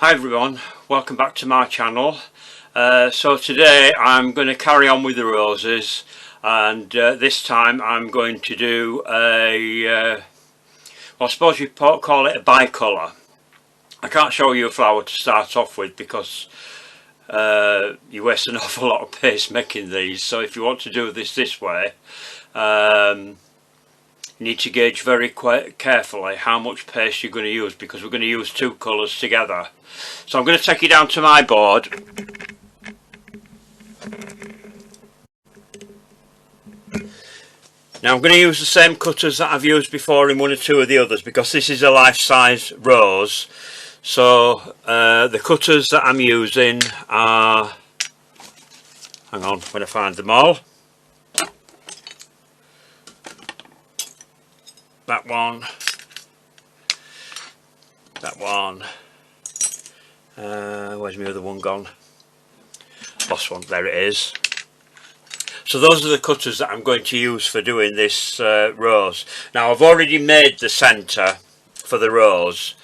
Hi everyone, welcome back to my channel. So today I'm going to carry on with the roses, and this time I'm going to do well, I suppose you call it a bicolour. I can't show you a flower to start off with because you waste an awful lot of paste making these, so if you want to do this way, you need to gauge very carefully how much paste you're going to use, because we're going to use two colours together. So I'm going to take you down to my board. Now I'm going to use the same cutters that I've used before in one or two of the others, because this is a life-size rose. So the cutters that I'm using are, hang on when I find them all, that one, where's my other one gone? Lost one, there it is. So those are the cutters that I'm going to use for doing this rose. Now I've already made the centre for the rose,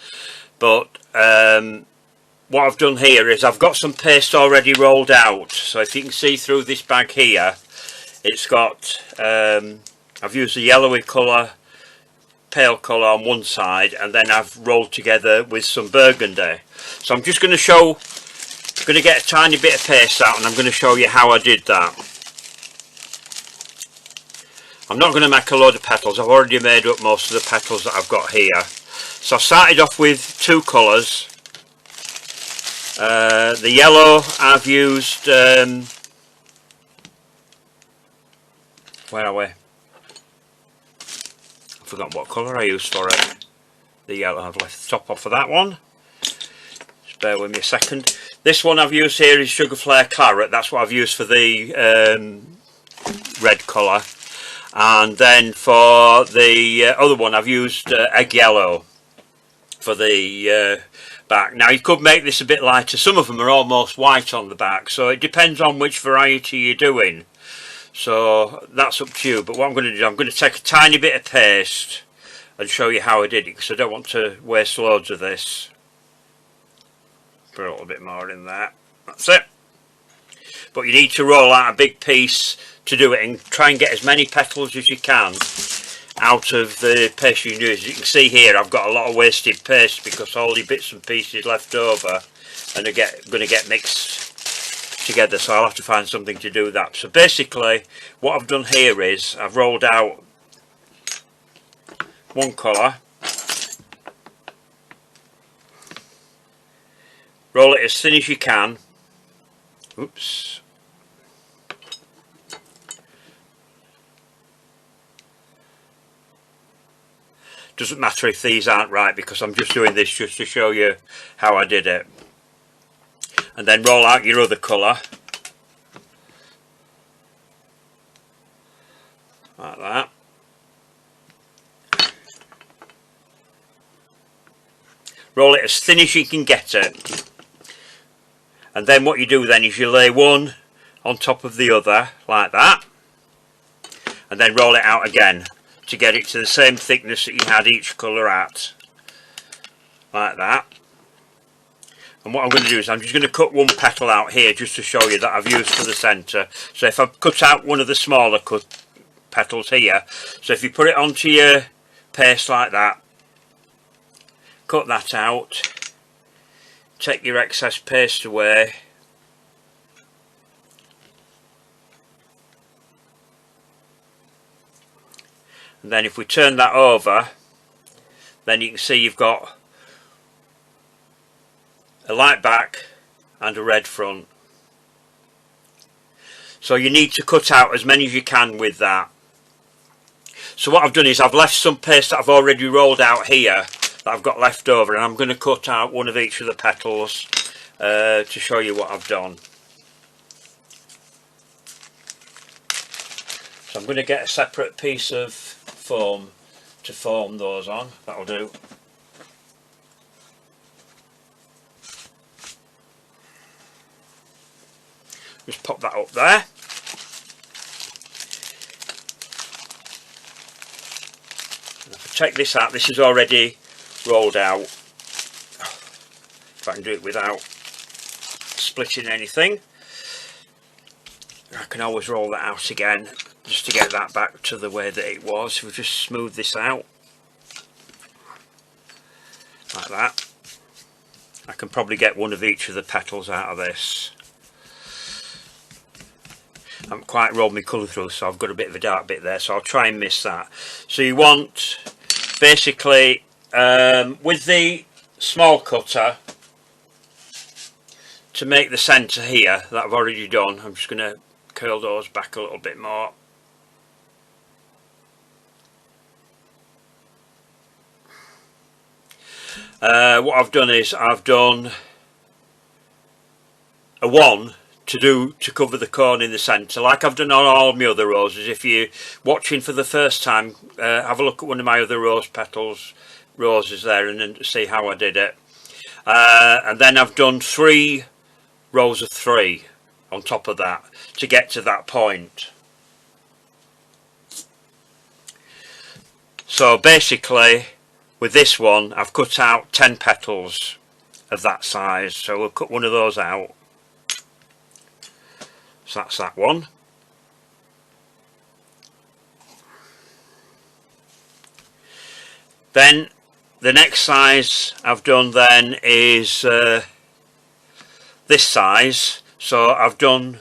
but what I've done here is I've got some paste already rolled out. So if you can see through this bag here, it's got, I've used a yellowy colour, pale colour on one side, and then I've rolled together with some burgundy. So I'm just going to get a tiny bit of paste out, and I'm going to show you how I did that. I'm not going to make a load of petals. I've already made up most of the petals that I've got here. So I started off with two colours. The yellow I've used, where are we? I've forgotten what colour I used for it. The yellow, I've left the top off of that one. Just bear with me a second. This one I've used here is Sugar Flare Claret. That's what I've used for the red colour. And then for the other one I've used Egg Yellow for the back. Now you could make this a bit lighter. Some of them are almost white on the back, so it depends on which variety you're doing. So that's up to you. But what I'm going to do, I'm going to take a tiny bit of paste and show you how I did it, because I don't want to waste loads of this. Put a little bit more in there. That's it. But you need to roll out a big piece to do it, and try and get as many petals as you can out of the paste you use. As you can see here, I've got a lot of wasted paste because all the bits and pieces left over and are going to get mixed together, so I'll have to find something to do that. So basically what I've done here is I've rolled out one colour, roll it as thin as you can. Oops. Doesn't matter if these aren't right, because I'm just doing this just to show you how I did it. And then roll out your other colour like that. Roll it as thin as you can get it, and then what you do then is you lay one on top of the other like that, and then roll it out again to get it to the same thickness that you had each colour at, like that. And what I'm going to do is I'm just going to cut one petal out here just to show you that I've used for the centre. So if I've cut out one of the smaller petals here, so if you put it onto your paste like that, cut that out, take your excess paste away, and then if we turn that over, then you can see you've got a light back and a red front. So you need to cut out as many as you can with that. So what I've done is I've left some paste that I've already rolled out here that I've got left over, and I'm going to cut out one of each of the petals to show you what I've done. So I'm going to get a separate piece of foam to form those on. That'll do. Just pop that up there. And if I take this out, this is already rolled out. if I can do it without splitting anything. I can always roll that out again just to get that back to the way that it was. We'll just smooth this out like that. I can probably get one of each of the petals out of this. I haven't quite rolled my colour through, so I've got a bit of a dark bit there, so I'll try and miss that. So you want basically with the small cutter to make the centre here that I've already done. I'm just going to curl those back a little bit more. What I've done is I've done a 1 to cover the corn in the centre, like I've done on all my other roses. If you're watching for the first time, have a look at one of my other roses there, and then see how I did it. And then I've done 3 rows of 3 on top of that to get to that point. So basically with this one I've cut out 10 petals of that size, so we'll cut one of those out. So that's that one. Then the next size I've done then is this size, so I've done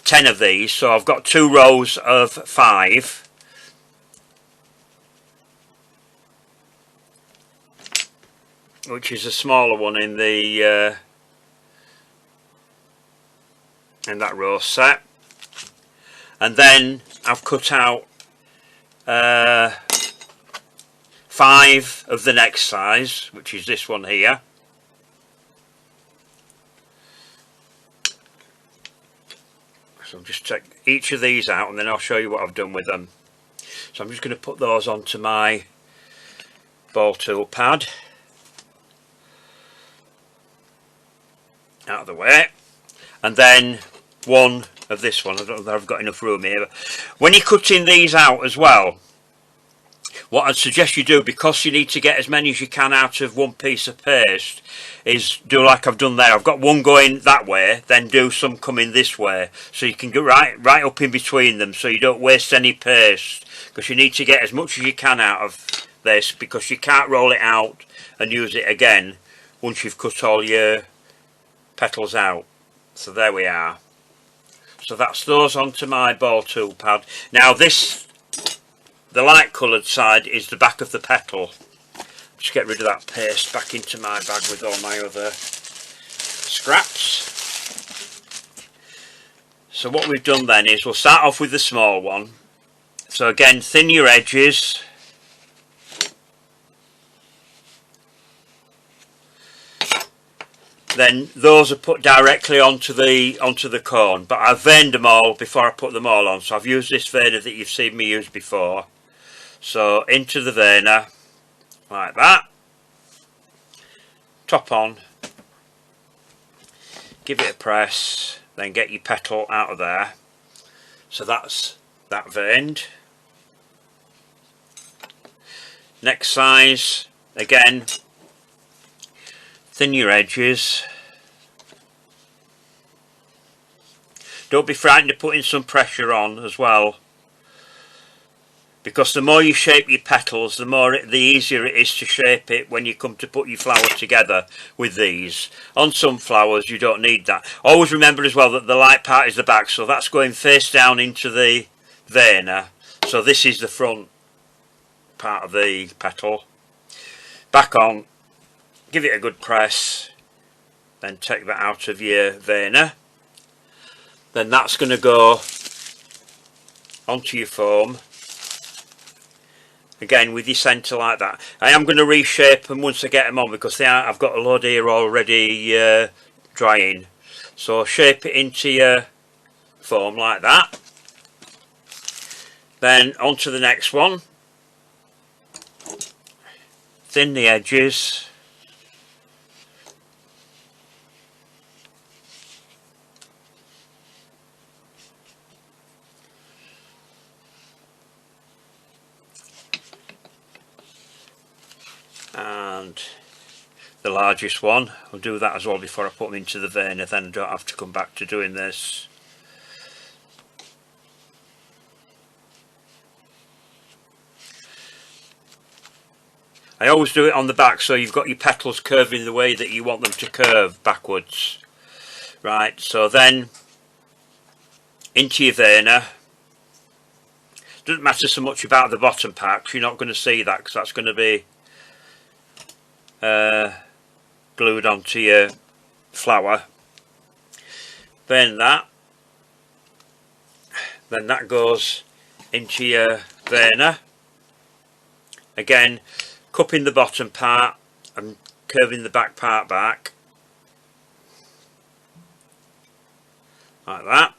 10 of these, so I've got 2 rows of 5, which is a smaller one in the in that row set, and then I've cut out 5 of the next size, which is this one here. So I'll just take each of these out and then I'll show you what I've done with them. So I'm just going to put those onto my ball tool pad, out of the way, and then one of this one. I don't know if I've got enough room here, but when you're cutting these out as well, what I'd suggest you do, because you need to get as many as you can out of one piece of paste, is do like I've done there. I've got one going that way, then do some coming this way, so you can get right up in between them, so you don't waste any paste, because you need to get as much as you can out of this, because you can't roll it out and use it again once you've cut all your petals out. So there we are. So that's those onto my ball tool pad. Now this, the light coloured side, is the back of the petal. Just get rid of that paste back into my bag with all my other scraps. So what we've done then is we'll start off with the small one. So again, thin your edges. Then those are put directly onto the cone, but I've veined them all before I put them all on. So I've used this veiner that you've seen me use before. So into the veiner, like that. Top on. Give it a press, then get your petal out of there. So that's that veined. Next size, again, thin your edges. Don't be frightened of putting some pressure on as well, because the more you shape your petals, the easier it is to shape it when you come to put your flower together with these. On some flowers you don't need that. Always remember as well that the light part is the back, so that's going face down into the veiner. So this is the front part of the petal. Back on. Give it a good press, then take that out of your veiner. Then that's going to go onto your foam, again with your centre like that. I am going to reshape them once I get them on, because I've got a load here already drying. So shape it into your foam like that. Then onto the next one. Thin the edges. And the largest one. I'll do that as well before I put them into the veiner, then I don't have to come back to doing this. I always do it on the back so you've got your petals curving the way that you want them to curve backwards. Right, so then into your veiner. Doesn't matter so much about the bottom part, you're not going to see that because that's going to be glued onto your flower. Then that goes into your veiner. Again, cupping the bottom part and curving the back part back like that.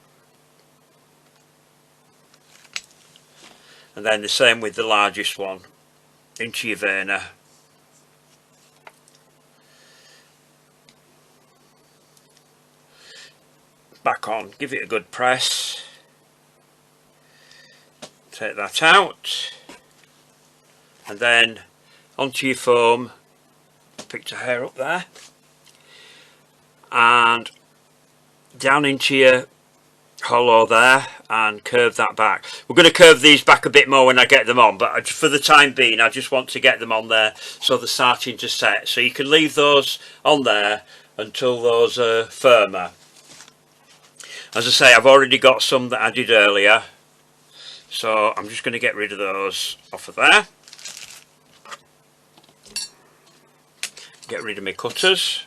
And then the same with the largest one, into your veiner. Back on, give it a good press. Take that out. And then onto your foam, picked a hair up there. And down into your hollow there and curve that back. We're going to curve these back a bit more when I get them on, but for the time being I just want to get them on there so they're starting to set. So you can leave those on there until those are firmer. As I say, I've already got some that I did earlier, so I'm just going to get rid of those off of there. Get rid of my cutters.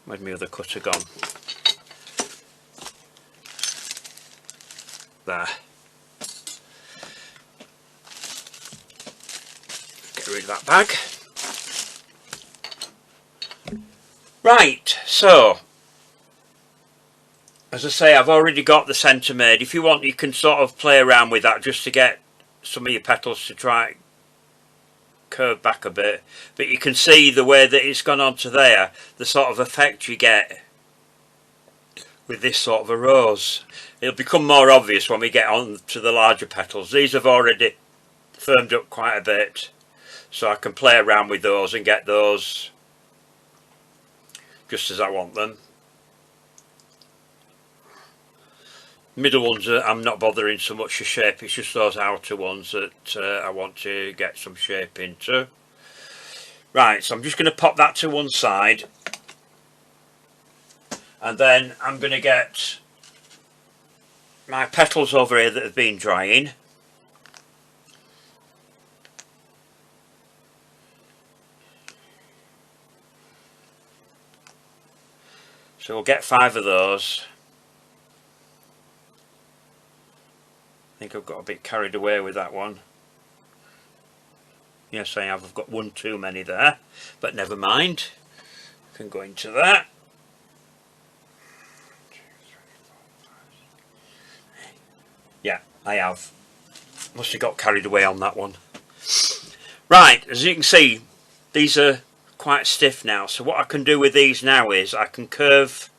Where's my other cutter gone? There. Get rid of that bag. Right, so as I say, I've already got the centre made. If you want, you can sort of play around with that just to get some of your petals to try curve back a bit. But you can see the way that it's gone onto there, the sort of effect you get with this sort of a rose. It'll become more obvious when we get on to the larger petals. These have already firmed up quite a bit, so I can play around with those and get those just as I want them. Middle ones I'm not bothering so much the shape, it's just those outer ones that I want to get some shape into. Right, so I'm just going to pop that to one side, and then I'm going to get my petals over here that have been drying. So we'll get 5 of those. I think I've got a bit carried away with that one. Yes, I have. I've got one too many there, but never mind. I can go into that. Yeah, I have. Must have got carried away on that one. Right, as you can see, these are quite stiff now. So what I can do with these now is I can curve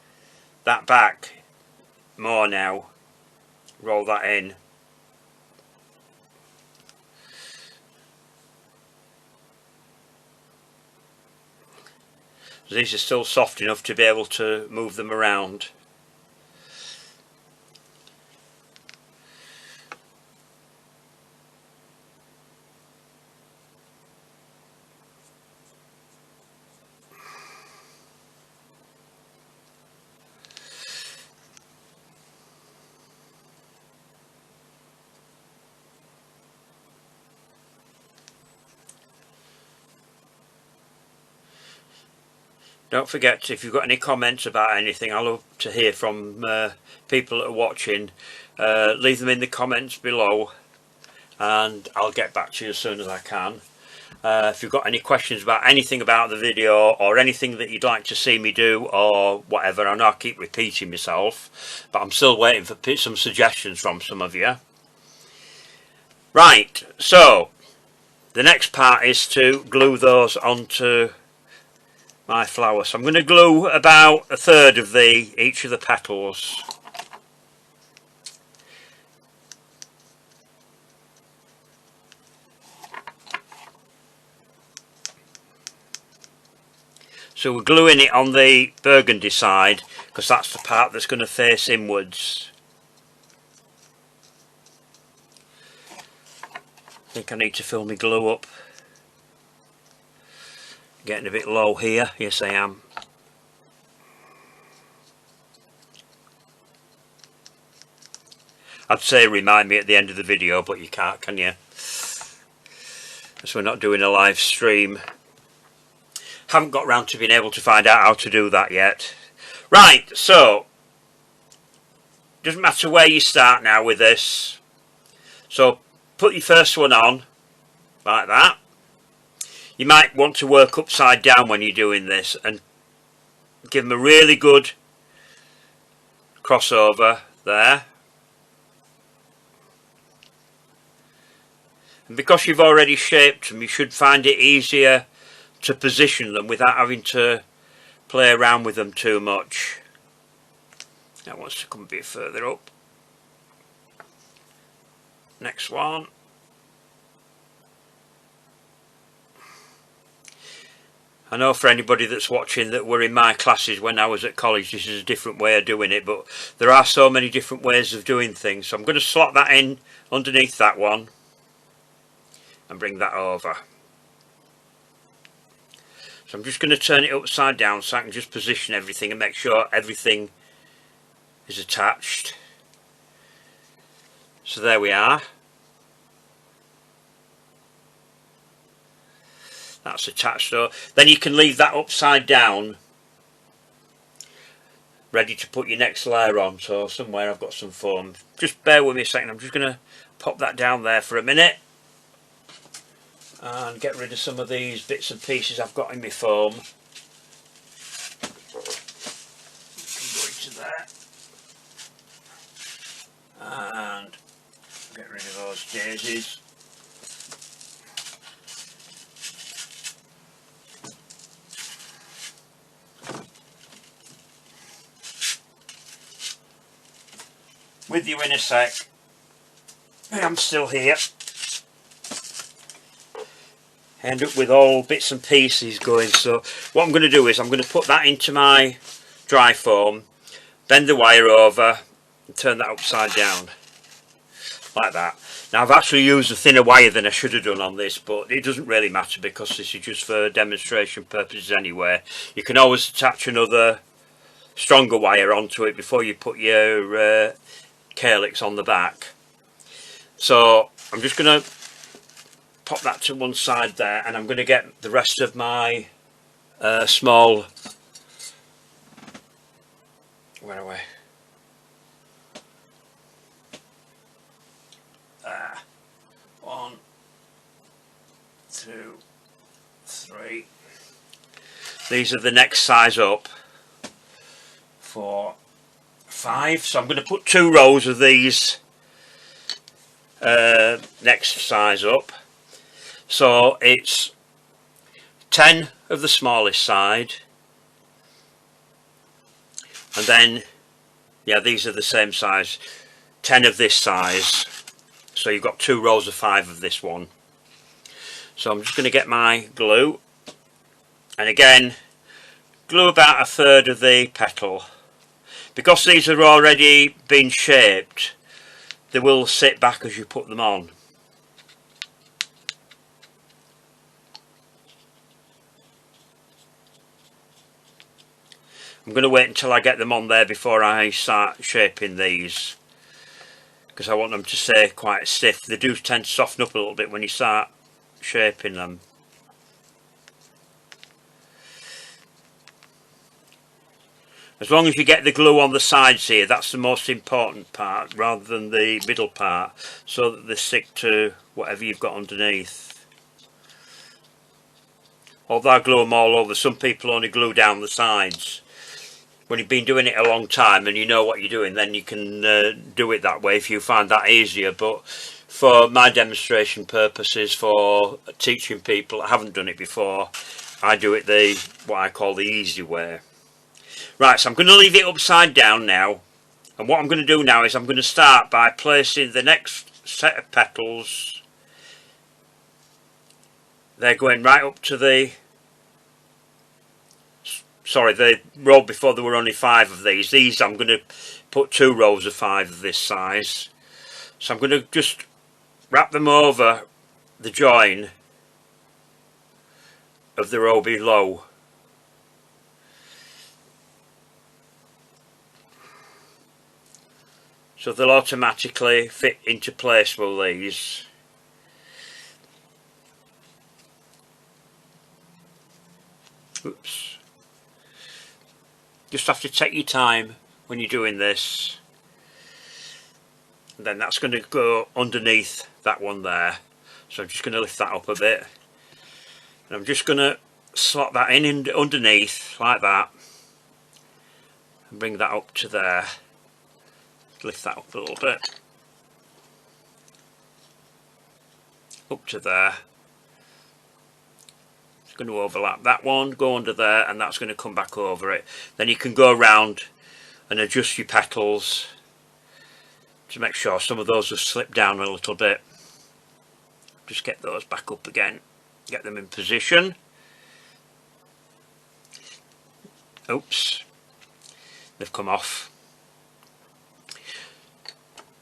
that back more now. Roll that in. These are still soft enough to be able to move them around. Don't forget, if you've got any comments about anything, I love to hear from people that are watching. Leave them in the comments below and I'll get back to you as soon as I can. If you've got any questions about anything about the video or anything that you'd like to see me do or whatever, I know I keep repeating myself, but I'm still waiting for some suggestions from some of you. Right, so the next part is to glue those onto my flower. So I'm going to glue about 1/3 of each of the petals. So we're gluing it on the burgundy side because that's the part that's going to face inwards. I think I need to fill my glue up. Getting a bit low here. Yes, I am. I'd say remind me at the end of the video, but you can't, can you? Because we're not doing a live stream. Haven't got round to being able to find out how to do that yet. Right, so doesn't matter where you start now with this. So put your first one on like that. You might want to work upside down when you're doing this and give them a really good crossover there. And because you've already shaped them, you should find it easier to position them without having to play around with them too much. That wants to come a bit further up. Next one. I know for anybody that's watching that were in my classes when I was at college, this is a different way of doing it, but there are so many different ways of doing things. So I'm going to slot that in underneath that one and bring that over. So I'm just going to turn it upside down so I can just position everything and make sure everything is attached. So there we are. That's attached. So then you can leave that upside down, ready to put your next layer on. So somewhere I've got some foam. Just bear with me a second. I'm just going to pop that down there for a minute and get rid of some of these bits and pieces I've got in my foam. Go into there and get rid of those daisies. With you in a sec. I'm still here. End up with all bits and pieces going. So what I'm going to do is I'm going to put that into my dry foam, bend the wire over and turn that upside down like that. Now I've actually used a thinner wire than I should have done on this, but it doesn't really matter because this is just for demonstration purposes anyway. You can always attach another stronger wire onto it before you put your calyx on the back. So I'm just going to pop that to one side there, and I'm going to get the rest of my small, where are we? There. 1, 2, 3. These are the next size up. 4, 5. So I'm going to put 2 rows of these next size up. So it's 10 of the smallest side, and then yeah, these are the same size, 10 of this size. So you've got 2 rows of 5 of this one. So I'm just going to get my glue, and again glue about 1/3 of the petal. Because these are already been shaped, they will sit back as you put them on. I'm going to wait until I get them on there before I start shaping these, because I want them to stay quite stiff. They do tend to soften up a little bit when you start shaping them. As long as you get the glue on the sides here, that's the most important part, rather than the middle part, so that they stick to whatever you've got underneath. Although I glue them all over, some people only glue down the sides. When you've been doing it a long time and you know what you're doing, then you can do it that way if you find that easier. But for my demonstration purposes, for teaching people that haven't done it before, I do it what I call the easy way. Right, so I'm going to leave it upside down now, and what I'm going to do now is I'm going to start by placing the next set of petals. They're going right up to the sorry, the row before there were only 5 of these. These I'm going to put 2 rows of 5 of this size. So I'm going to just wrap them over the join of the row below. So they'll automatically fit into place with these. Oops. Just have to take your time when you're doing this. And then that's going to go underneath that one there. So I'm just going to lift that up a bit. And I'm just going to slot that in underneath like that. And bring that up to there. Lift that up a little bit. Up to there. It's going to overlap that one, go under there, and that's going to come back over it. Then you can go around and adjust your petals to make sure some of those have slipped down a little bit. Just get those back up again. Get them in position. Oops. They've come off.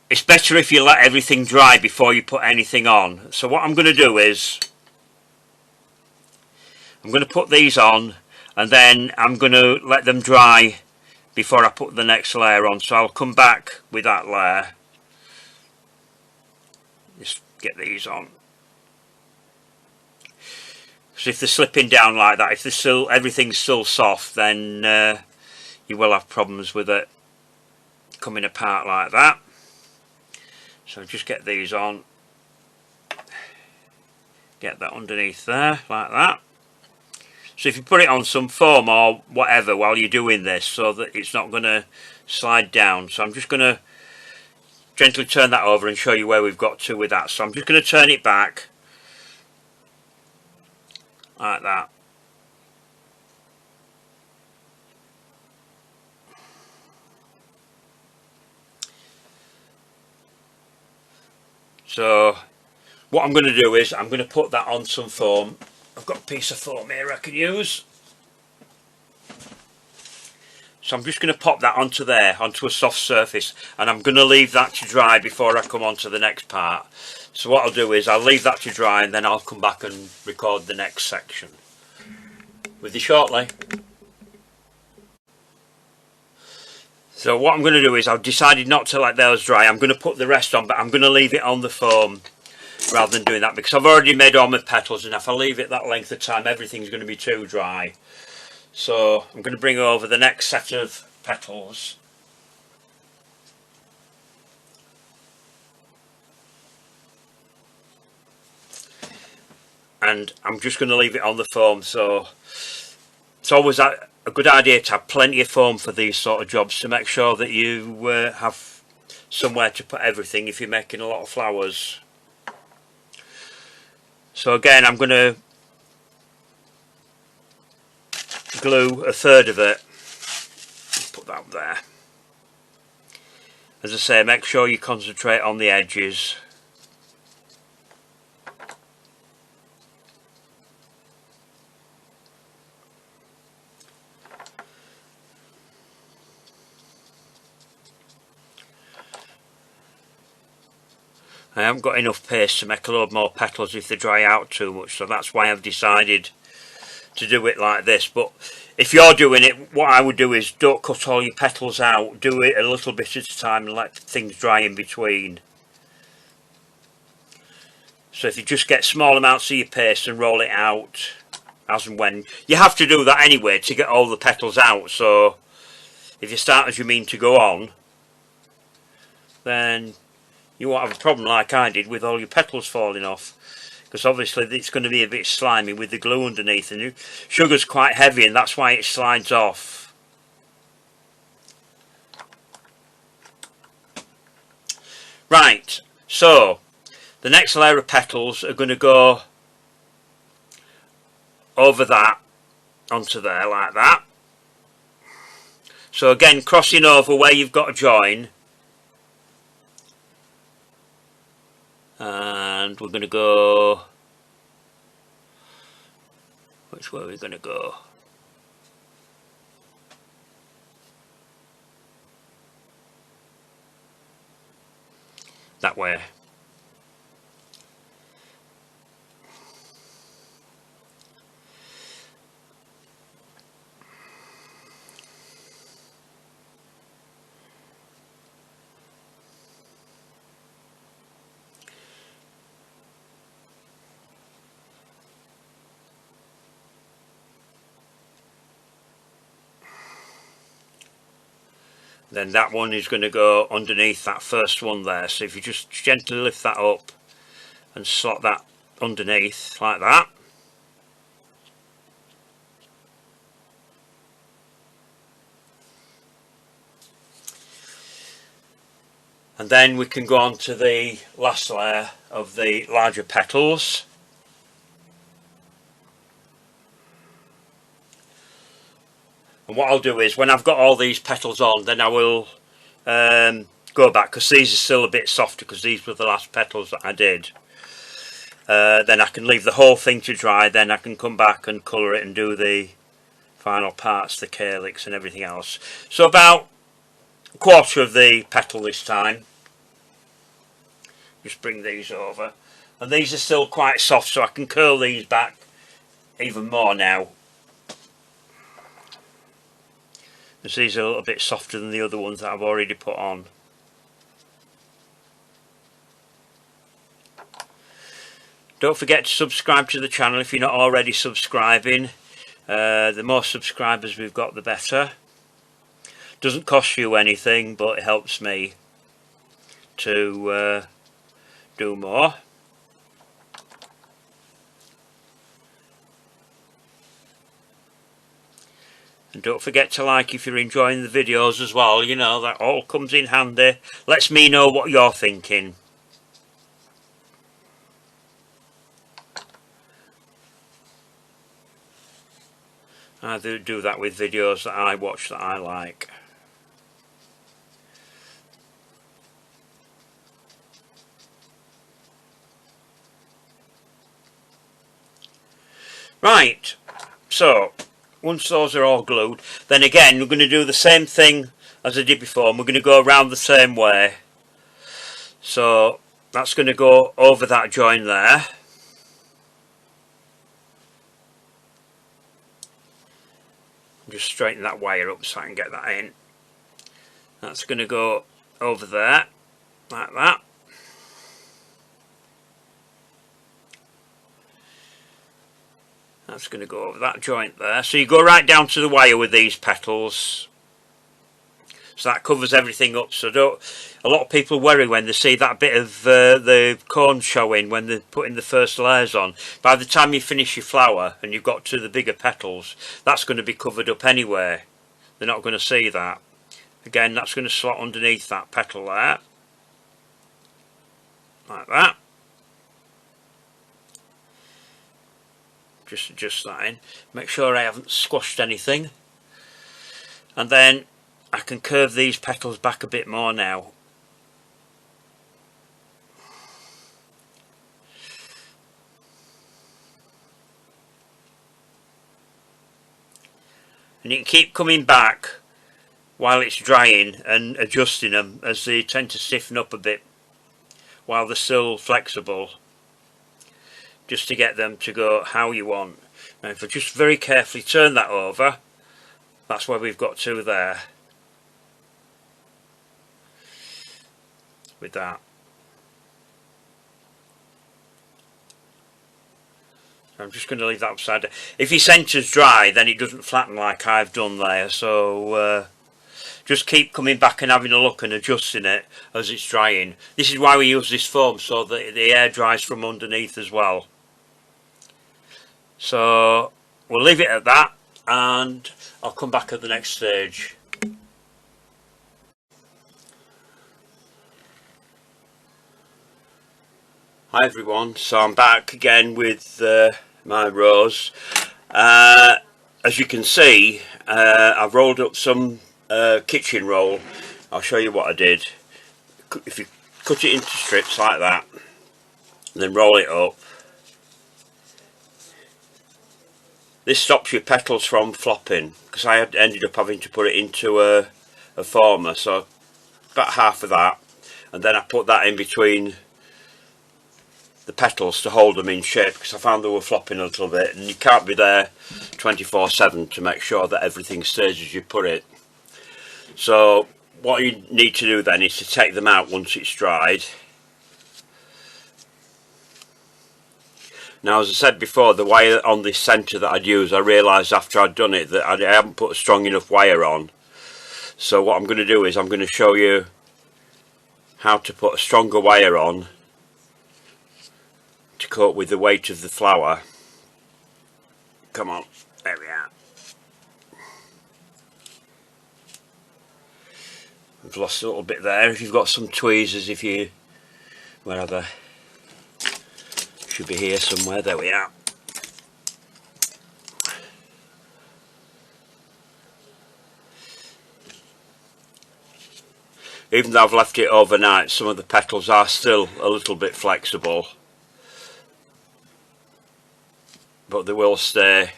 It's better if you let everything dry before you put anything on. So what I'm going to do is I'm going to put these on and then I'm going to let them dry before I put the next layer on. So I'll come back with that layer. Just get these on. So if they're slipping down like that, if they're still, everything's still soft, then you will have problems with it coming apart like that. So just get these on, get that underneath there like that. So if you put it on some foam or whatever while you're doing this, so that it's not going to slide down. So I'm just going to gently turn that over and show you where we've got to with that. So I'm just going to turn it back like that. So what I'm going to do is I'm going to put that on some foam. I've got a piece of foam here I can use. So I'm just going to pop that onto there, onto a soft surface, and I'm going to leave that to dry before I come on to the next part. So what I'll do is I'll leave that to dry and then I'll come back and record the next section with you shortly. So what I'm going to do is I've decided not to let those dry. I'm going to put the rest on, but I'm going to leave it on the foam rather than doing that because I've already made all my petals, and if I leave it that length of time everything's going to be too dry. So I'm going to bring over the next set of petals. And I'm just going to leave it on the foam. So it's always a good idea to have plenty of foam for these sort of jobs to make sure that you have somewhere to put everything if you're making a lot of flowers. So again, I'm going to glue a third of it. Put that there. As I say, make sure you concentrate on the edges. I haven't got enough paste to make a load more petals if they dry out too much, so that's why I've decided to do it like this. But if you're doing it, what I would do is don't cut all your petals out, do it a little bit at a time and let things dry in between. So if you just get small amounts of your paste and roll it out as and when, you have to do that anyway to get all the petals out. So if you start as you mean to go on, then you won't have a problem like I did with all your petals falling off, because obviously it's going to be a bit slimy with the glue underneath, and sugar's quite heavy and that's why it slides off. Right, so the next layer of petals are going to go over that onto there like that. So again, crossing over where you've got a join, and we're going to go, which way are we going to go? that way. Then that one is going to go underneath that first one there, so if you just gently lift that up and slot that underneath like that. And then we can go on to the last layer of the larger petals. And what I'll do is, when I've got all these petals on, then I will go back, because these are still a bit softer, because these were the last petals that I did. Then I can leave the whole thing to dry, then I can come back and colour it and do the final parts, the calyx and everything else. So about a quarter of the petal this time. Just bring these over. And these are still quite soft, so I can curl these back even more now. Because these are a little bit softer than the other ones that I've already put on. Don't forget to subscribe to the channel if you're not already subscribing. The more subscribers we've got, the better. Doesn't cost you anything, but it helps me to do more. And don't forget to like if you're enjoying the videos as well. You know, that all comes in handy. Lets me know what you're thinking. I do that with videos that I watch that I like. Right, so once those are all glued, then again we're going to do the same thing as I did before, and we're going to go around the same way. So that's going to go over that join there. Just straighten that wire up so I can get that in. That's going to go over there, like that. That's going to go over that joint there. So you go right down to the wire with these petals. So that covers everything up. So a lot of people worry when they see that bit of the cone showing when they're putting the first layers on. By the time you finish your flower and you've got to the bigger petals, that's going to be covered up anyway. They're not going to see that. Again, that's going to slot underneath that petal there. Like that. Just adjust that in. Make sure I haven't squashed anything. And then I can curve these petals back a bit more now. And you can keep coming back while it's drying and adjusting them as they tend to stiffen up a bit while they're still flexible, just to get them to go how you want. Now if I just very carefully turn that over, that's where we've got to there. With that. I'm just going to leave that upside down. If your centre's dry, then it doesn't flatten like I've done there, so just keep coming back and having a look and adjusting it as it's drying. This is why we use this foam, so that the air dries from underneath as well. So we'll leave it at that, and I'll come back at the next stage. Hi everyone, so I'm back again with my rose. As you can see, I've rolled up some kitchen roll. I'll show you what I did. If you cut it into strips like that, and then roll it up, this stops your petals from flopping, because I ended up having to put it into a former, so about half of that. and then I put that in between the petals to hold them in shape, because I found they were flopping a little bit, and you can't be there 24/7 to make sure that everything stays as you put it. So what you need to do then is to take them out once it's dried. Now, as I said before, the wire on this centre that I'd use, I realised after I'd done it that I haven't put a strong enough wire on. So what I'm going to do is I'm going to show you how to put a stronger wire on to cope with the weight of the flower. Come on, there we are. I've lost a little bit there. If you've got some tweezers, if you, wherever, should be here somewhere. There we are. Even though I've left it overnight, some of the petals are still a little bit flexible, but they will stay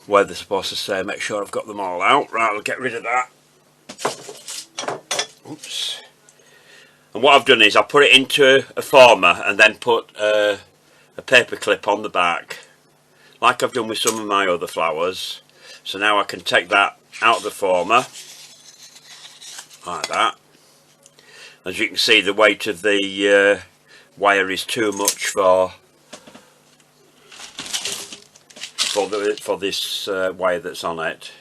where they're supposed to stay. Make sure I've got them all out. Right, I'll get rid of that. Oops. And what I've done is I put it into a former and then put a paper clip on the back, like I've done with some of my other flowers. So now I can take that out of the former like that. As you can see, the weight of the wire is too much for this wire that's on it.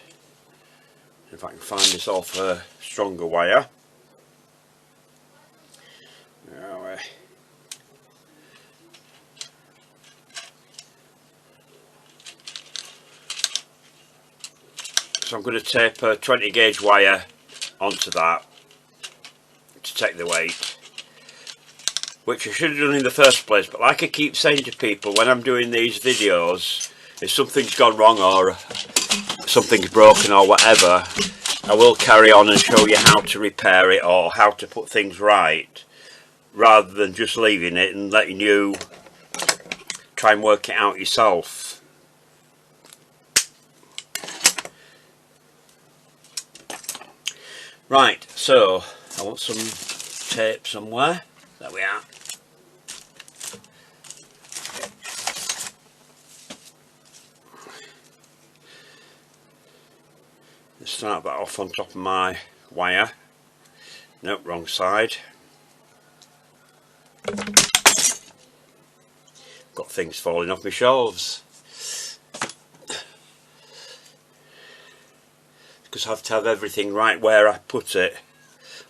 If I can find this off a stronger wire. So I'm going to tape a 20 gauge wire onto that to take the weight, which I should have done in the first place, but like I keep saying to people when I'm doing these videos, if something's gone wrong or something's broken or whatever, I will carry on and show you how to repair it or how to put things right, rather than just leaving it and letting you try and work it out yourself. Right, so I want some tape somewhere. There we are. Let's start that off on top of my wire. Nope, wrong side. Got things falling off my shelves. Because I have to have everything right where I put it.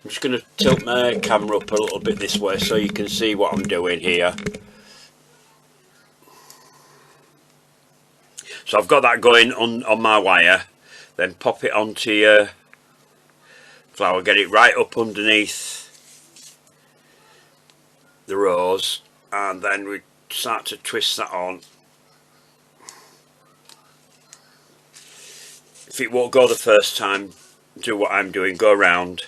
I'm just going to tilt my camera up a little bit this way so you can see what I'm doing here. So I've got that going on my wire, then pop it onto your flower, get it right up underneath the rose, and then we start to twist that on. If it won't go the first time, do what I'm doing, go around,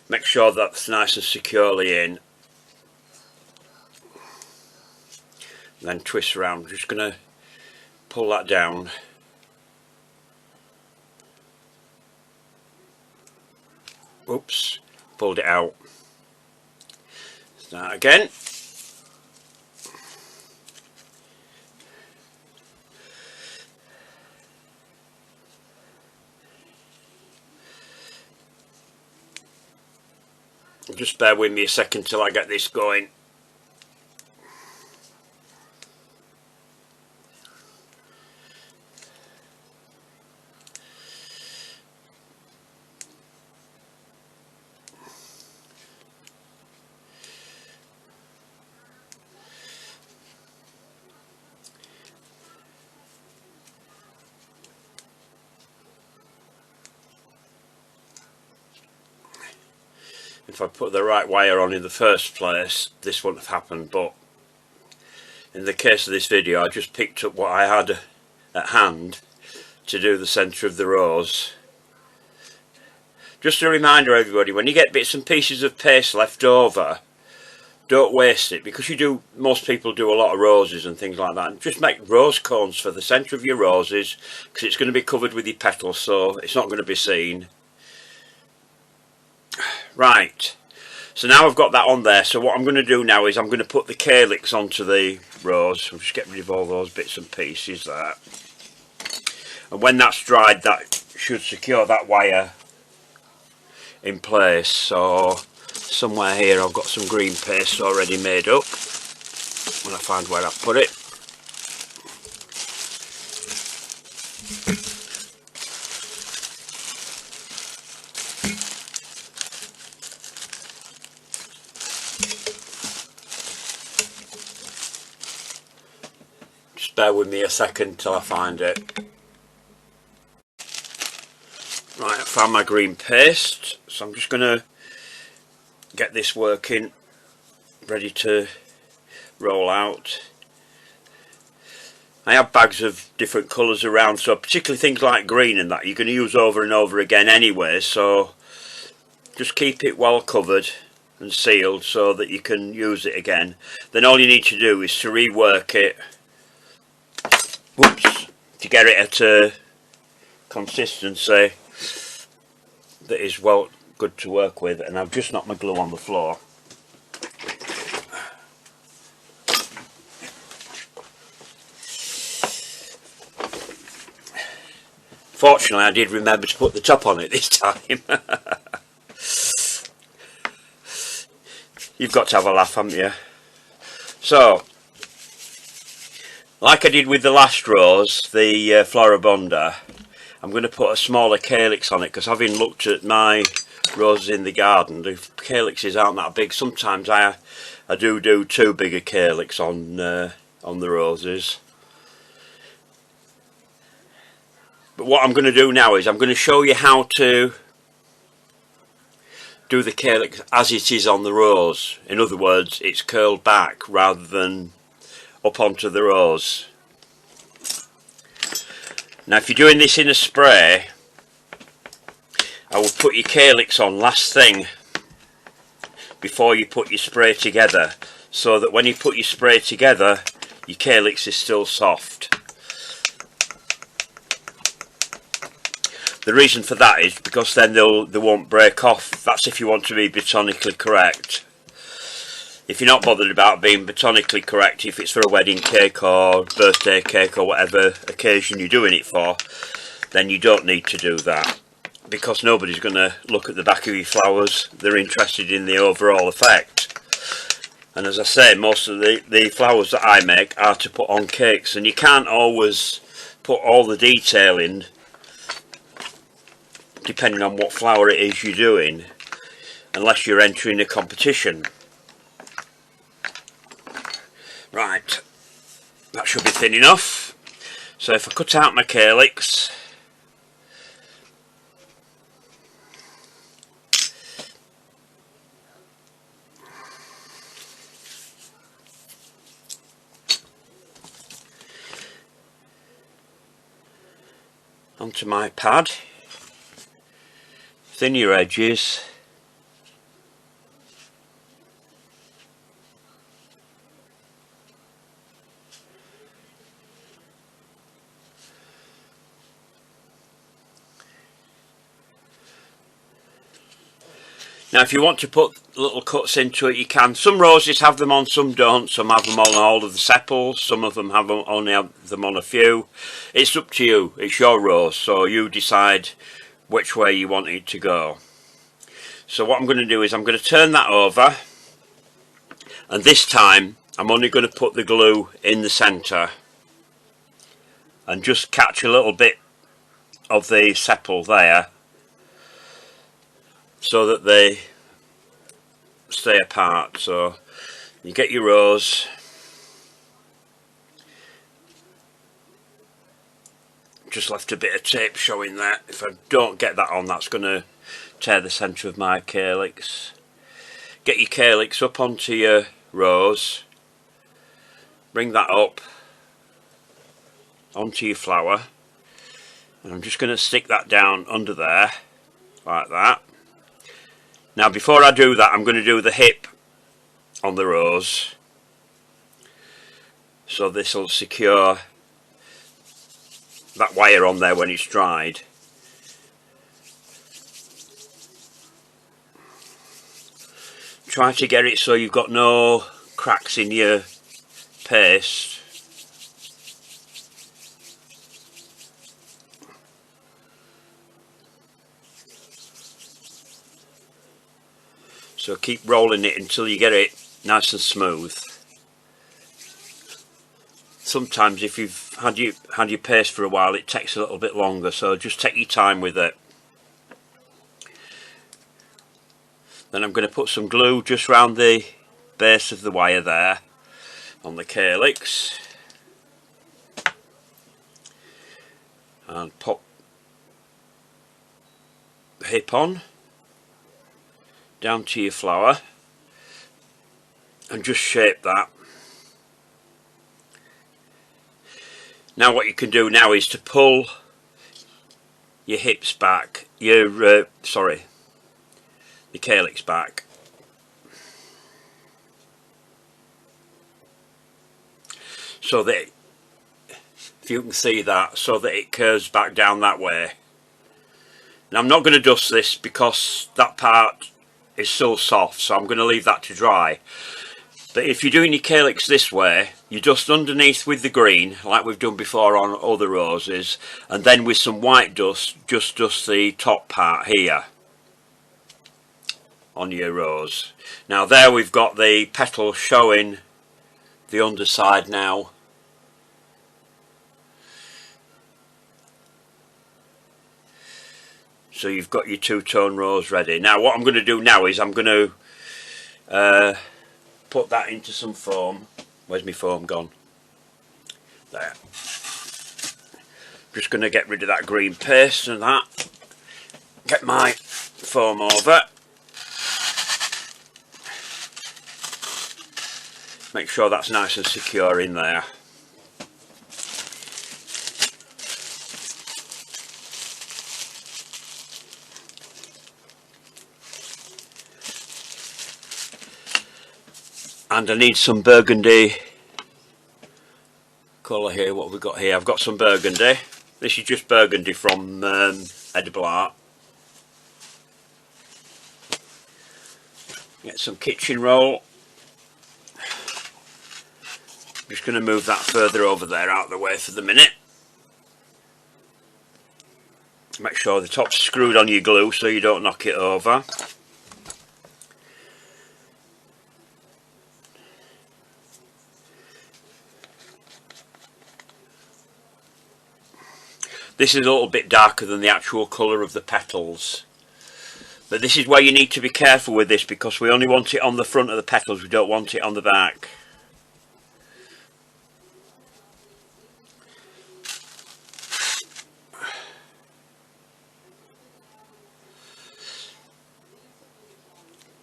make sure that's nice and securely in, then twist around. I'm just going to pull that down. Oops, pulled it out. Start again. Just bear with me a second till I get this going. If I put the right wire on in the first place, this wouldn't have happened, but in the case of this video, I just picked up what I had at hand to do the centre of the rose. Just a reminder, everybody, when you get bits and pieces of paste left over, don't waste it, because most people do a lot of roses and things like that. And just make rose cones for the centre of your roses, because it's going to be covered with your petals, so it's not going to be seen. Right, So now I've got that on there, so what I'm going to do now is I'm going to put the calyx onto the rose. I'll just get rid of all those bits and pieces there. And when that's dried, that should secure that wire in place. So somewhere here I've got some green paste already made up when I find where I've put it. Just bear with me a second till I find it. Right, I found my green paste, so I'm just going to get this working, ready to roll out. I have bags of different colours around, so particularly things like green and that you're going to use over and over again anyway, so just keep it well covered and sealed so that you can use it again. Then all you need to do is to rework it, whoops, to get it at a consistency that is well good to work with. And I've just knocked my glue on the floor. Fortunately I did remember to put the top on it this time. You've got to have a laugh, haven't you? So, like I did with the last rose, the Floribunda, I'm going to put a smaller calyx on it, because having looked at my roses in the garden, the calyxes aren't that big. Sometimes I do too big a calyx on the roses. But what I'm going to do now is I'm going to show you how to do the calyx as it is on the rose. In other words, it's curled back rather than up onto the rose. Now if you're doing this in a spray, I will put your calyx on last thing before you put your spray together, so that when you put your spray together your calyx is still soft. The reason for that is because then they won't break off. That's if you want to be botanically correct. If you're not bothered about being botanically correct, if it's for a wedding cake or birthday cake or whatever occasion you're doing it for, then you don't need to do that, because nobody's going to look at the back of your flowers. They're interested in the overall effect. And as I say, most of the flowers that I make are to put on cakes, and you can't always put all the detail in depending on what flower it is you're doing, unless you're entering a competition. Right, that should be thin enough. So if I cut out my calyx, onto my pad, thin your edges, now if you want to put little cuts into it you can. Some roses have them on, some don't. Some have them on all of the sepals, some of them only have them on a few. It's up to you, it's your rose, so you decide which way you want it to go. So what I'm going to do is I'm going to turn that over, and this time I'm only going to put the glue in the centre and just catch a little bit of the sepal there so that they stay apart. So you get your rose, just left a bit of tape showing that. If I don't get that on, that's going to tear the centre of my calyx. Get your calyx up onto your rose, bring that up onto your flower, and I'm just going to stick that down under there like that. Now before I do that, I'm going to do the hip on the rose, so this will secure that wire on there when it's dried. try to get it so you've got no cracks in your paste. So keep rolling it until you get it nice and smooth. Sometimes if you've had your paste for a while, it takes a little bit longer, so just take your time with it. Then I'm going to put some glue just round the base of the wire there on the calyx, and pop the hip on down to your flower and just shape that. Now what you can do now is to pull your hips back, your calyx back, so that if you can see that, so that it curves back down that way. Now I'm not going to dust this because that part is so soft, so I'm going to leave that to dry. But if you're doing your calyx this way, you dust underneath with the green like we've done before on other roses, and then with some white dust just dust the top part here on your rose. Now there we've got the petals showing the underside now. So you've got your two-tone rose ready. Now what I'm going to do now is I'm going to put that into some foam. Where's my foam gone? There. Just going to get rid of that green paste and that. Get my foam over. Make sure that's nice and secure in there. And I need some burgundy colour here. What have we got here? I've got some burgundy. This is just burgundy from Edible Art. Get some kitchen roll. Just going to move that further over there out of the way for the minute. Make sure the top's screwed on your glue so you don't knock it over. This is a little bit darker than the actual colour of the petals. But this is where you need to be careful with this, because we only want it on the front of the petals, we don't want it on the back.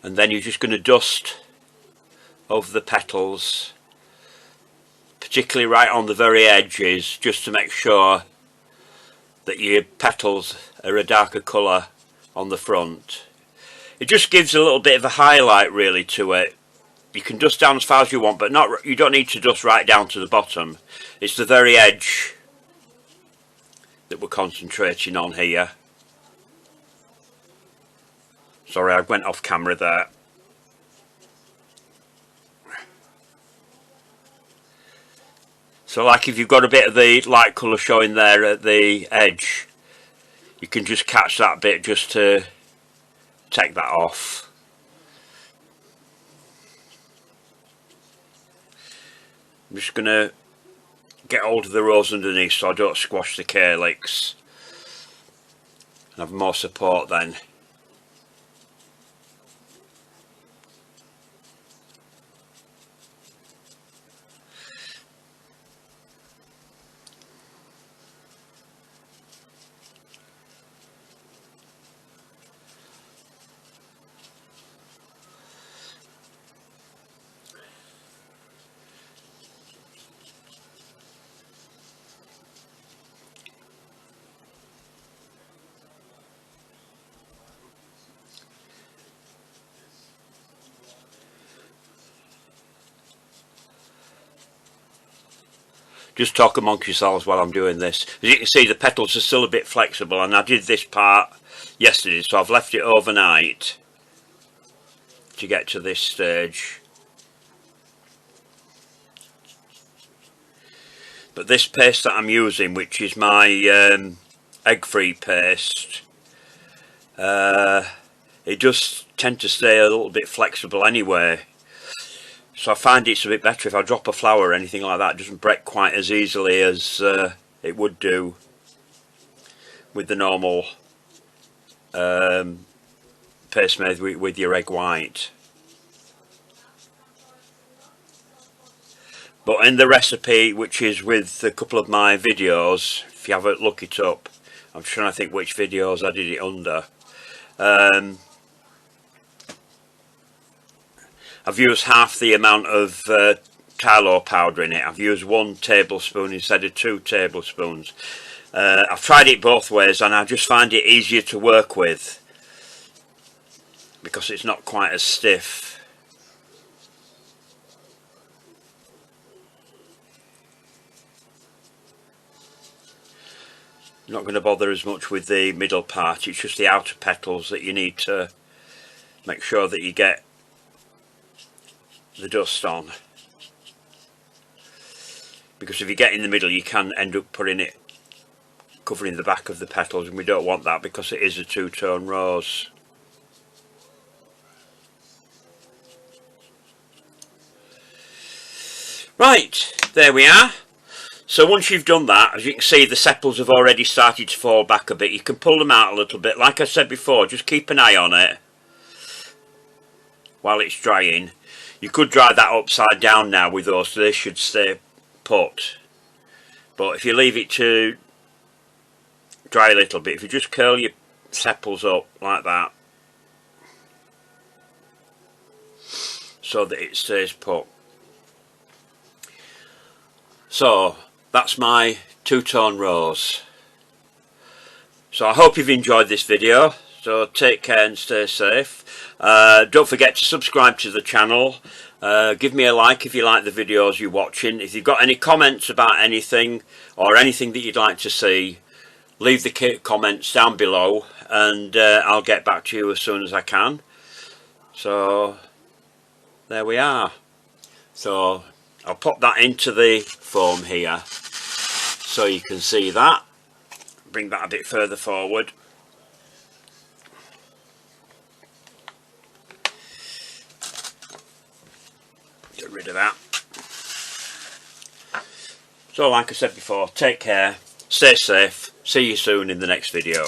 And then you're just going to dust over the petals, particularly right on the very edges, just to make sure that your petals are a darker colour on the front. It just gives a little bit of a highlight really to it. You can dust down as far as you want, but you don't need to dust right down to the bottom. It's the very edge that we're concentrating on here. Sorry, I went off camera there. So like if you've got a bit of the light colour showing there at the edge, you can just catch that bit just to take that off. I'm just going to get hold of the rose underneath so I don't squash the calyx and have more support then. Just talk amongst yourselves while I'm doing this. As you can see, the petals are still a bit flexible, and I did this part yesterday, so I've left it overnight to get to this stage. But this paste that I'm using, which is my egg-free paste, it does tend to stay a little bit flexible anyway. So I find it's a bit better if I drop a flour or anything like that. It doesn't break quite as easily as it would do with the normal paste made with your egg white. But in the recipe, which is with a couple of my videos, if you have a look it up, I'm trying to think which videos I did it under. I've used half the amount of Tylo powder in it. I've used 1 tablespoon instead of 2 tablespoons. I've tried it both ways and I just find it easier to work with because it's not quite as stiff. Not going to bother as much with the middle part, it's just the outer petals that you need to make sure that you get the dust on, because if you get in the middle you can end up putting it covering the back of the petals, and we don't want that because it is a two-tone rose. Right, there we are. So once you've done that, as you can see, the sepals have already started to fall back a bit. You can pull them out a little bit. Like I said before, just keep an eye on it while it's drying. You could dry that upside down now with those, so they should stay put. But if you leave it to dry a little bit, if you just curl your sepals up like that, so that it stays put. So that's my two-tone rose. So I hope you've enjoyed this video. So take care and stay safe. Don't forget to subscribe to the channel. Give me a like if you like the videos you're watching. If you've got any comments about anything or anything that you'd like to see, leave the comments down below and I'll get back to you as soon as I can. So there we are. So I'll pop that into the foam here so you can see that. Bring that a bit further forward. Get rid of that. So like I said before, take care, stay safe, see you soon in the next video.